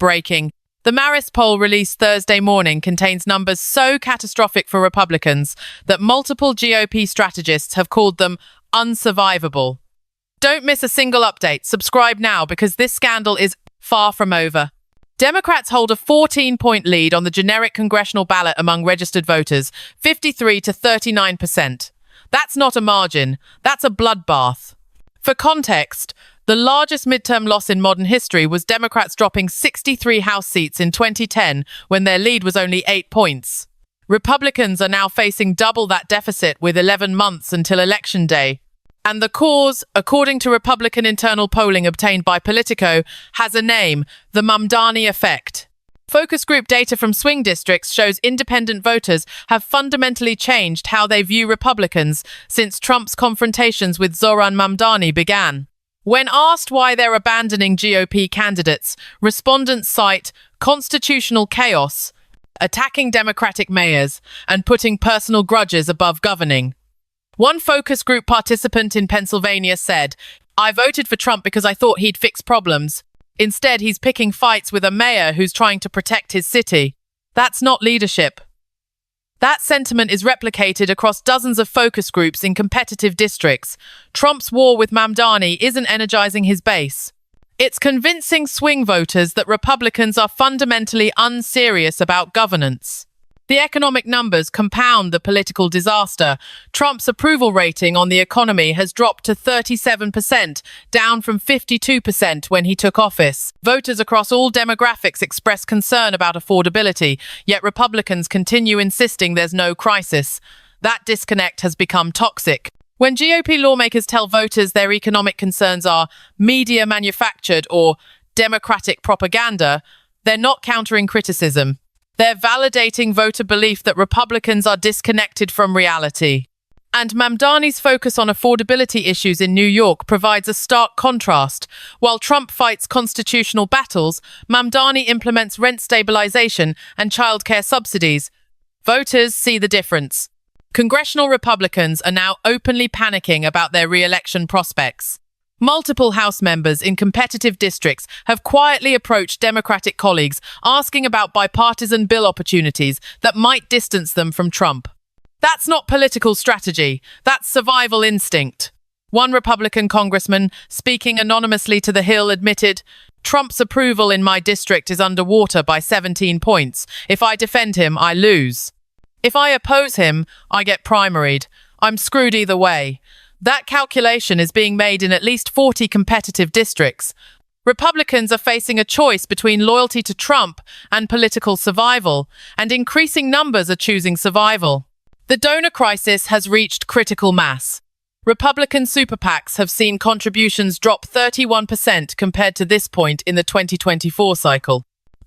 Breaking. The Marist poll released Thursday morning contains numbers so catastrophic for Republicans that multiple GOP strategists have called them unsurvivable. Don't miss a single update. Subscribe now because this scandal is far from over. Democrats hold a 14-point lead on the generic congressional ballot among registered voters, 53 to 39%. That's not a margin, that's a bloodbath. For context, the largest midterm loss in modern history was Democrats dropping 63 House seats in 2010 when their lead was only 8 points. Republicans are now facing double that deficit with 11 months until Election Day. And the cause, according to Republican internal polling obtained by Politico, has a name: the Mamdani Effect. Focus group data from swing districts shows independent voters have fundamentally changed how they view Republicans since Trump's confrontations with Zohran Mamdani began. When asked why they're abandoning GOP candidates, respondents cite constitutional chaos, attacking Democratic mayors, and putting personal grudges above governing. One focus group participant in Pennsylvania said, "I voted for Trump because I thought he'd fix problems. Instead, he's picking fights with a mayor who's trying to protect his city. That's not leadership." That sentiment is replicated across dozens of focus groups in competitive districts. Trump's war with Mamdani isn't energizing his base. It's convincing swing voters that Republicans are fundamentally unserious about governance. The economic numbers compound the political disaster. Trump's approval rating on the economy has dropped to 37%, down from 52% when he took office. Voters across all demographics express concern about affordability, yet Republicans continue insisting there's no crisis. That disconnect has become toxic. When GOP lawmakers tell voters their economic concerns are media manufactured or Democratic propaganda, they're not countering criticism. They're validating voter belief that Republicans are disconnected from reality. And Mamdani's focus on affordability issues in New York provides a stark contrast. While Trump fights constitutional battles, Mamdani implements rent stabilization and childcare subsidies. Voters see the difference. Congressional Republicans are now openly panicking about their re-election prospects. Multiple House members in competitive districts have quietly approached Democratic colleagues asking about bipartisan bill opportunities that might distance them from Trump. That's not political strategy, that's survival instinct. One Republican congressman, speaking anonymously to The Hill, admitted, "Trump's approval in my district is underwater by 17 points. If I defend him, I lose. If I oppose him, I get primaried. I'm screwed either way." That calculation is being made in at least 40 competitive districts. Republicans are facing a choice between loyalty to Trump and political survival, and increasing numbers are choosing survival. The donor crisis has reached critical mass. Republican super PACs have seen contributions drop 31% compared to this point in the 2024 cycle.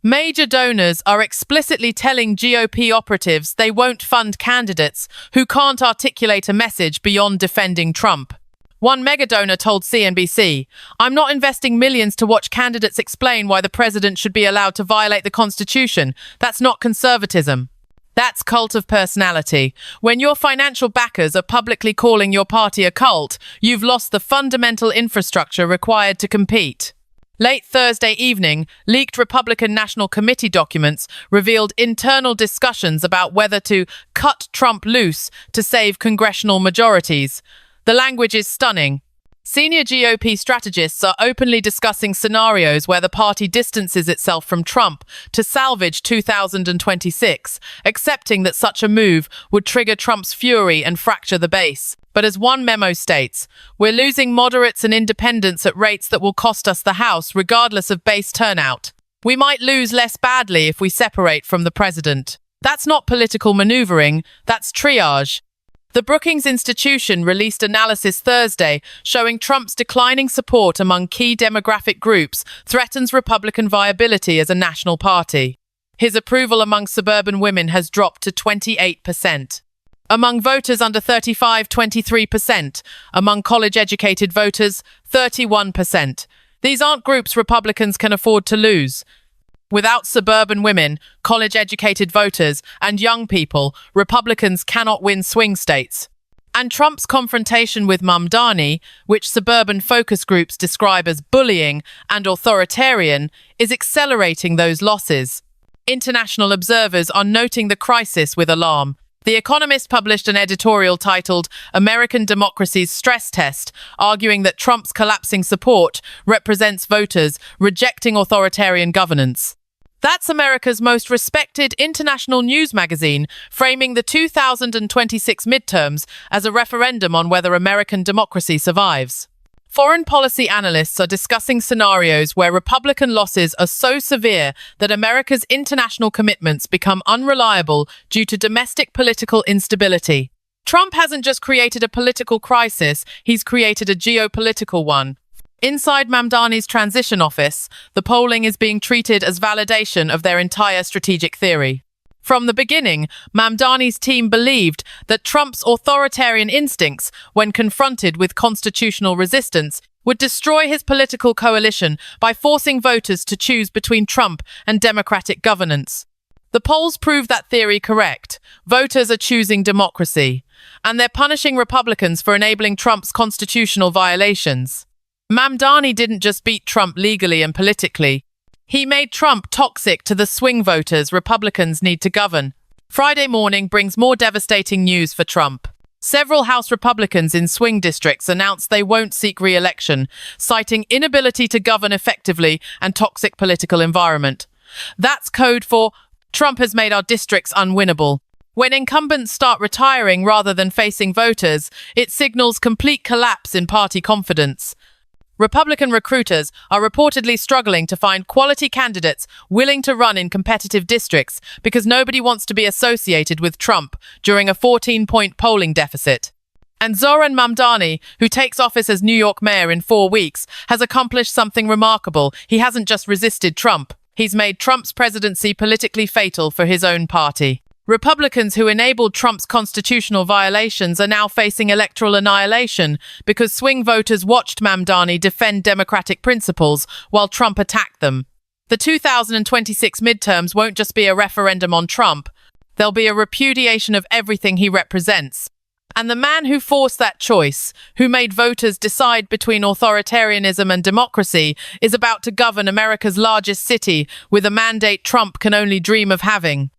Major donors are explicitly telling GOP operatives they won't fund candidates who can't articulate a message beyond defending Trump. One megadonor told CNBC, "I'm not investing millions to watch candidates explain why the president should be allowed to violate the Constitution. That's not conservatism. That's cult of personality. When your financial backers are publicly calling your party a cult, you've lost the fundamental infrastructure required to compete." Late Thursday evening, leaked Republican National Committee documents revealed internal discussions about whether to cut Trump loose to save congressional majorities. The language is stunning. Senior GOP strategists are openly discussing scenarios where the party distances itself from Trump to salvage 2026, accepting that such a move would trigger Trump's fury and fracture the base. But as one memo states, "We're losing moderates and independents at rates that will cost us the House regardless of base turnout. We might lose less badly if we separate from the president." That's not political maneuvering, that's triage. The Brookings Institution released analysis Thursday showing Trump's declining support among key demographic groups threatens Republican viability as a national party. His approval among suburban women has dropped to 28%. Among voters under 35, 23%. Among college-educated voters, 31%. These aren't groups Republicans can afford to lose. Without suburban women, college-educated voters, and young people, Republicans cannot win swing states. And Trump's confrontation with Mamdani, which suburban focus groups describe as bullying and authoritarian, is accelerating those losses. International observers are noting the crisis with alarm. The Economist published an editorial titled "American Democracy's Stress Test," arguing that Trump's collapsing support represents voters rejecting authoritarian governance. That's America's most respected international news magazine, framing the 2026 midterms as a referendum on whether American democracy survives. Foreign policy analysts are discussing scenarios where Republican losses are so severe that America's international commitments become unreliable due to domestic political instability. Trump hasn't just created a political crisis, he's created a geopolitical one. Inside Mamdani's transition office, the polling is being treated as validation of their entire strategic theory. From the beginning, Mamdani's team believed that Trump's authoritarian instincts, when confronted with constitutional resistance, would destroy his political coalition by forcing voters to choose between Trump and democratic governance. The polls prove that theory correct. Voters are choosing democracy, and they're punishing Republicans for enabling Trump's constitutional violations. Mamdani didn't just beat Trump legally and politically. He made Trump toxic to the swing voters Republicans need to govern. Friday morning brings more devastating news for Trump. Several House Republicans in swing districts announced they won't seek re-election, citing inability to govern effectively and toxic political environment. That's code for "Trump has made our districts unwinnable." When incumbents start retiring rather than facing voters, it signals complete collapse in party confidence. Republican recruiters are reportedly struggling to find quality candidates willing to run in competitive districts because nobody wants to be associated with Trump during a 14-point polling deficit. And Zohran Mamdani, who takes office as New York mayor in 4 weeks, has accomplished something remarkable. He hasn't just resisted Trump. He's made Trump's presidency politically fatal for his own party. Republicans who enabled Trump's constitutional violations are now facing electoral annihilation because swing voters watched Mamdani defend democratic principles while Trump attacked them. The 2026 midterms won't just be a referendum on Trump. They'll be a repudiation of everything he represents. And the man who forced that choice, who made voters decide between authoritarianism and democracy, is about to govern America's largest city with a mandate Trump can only dream of having.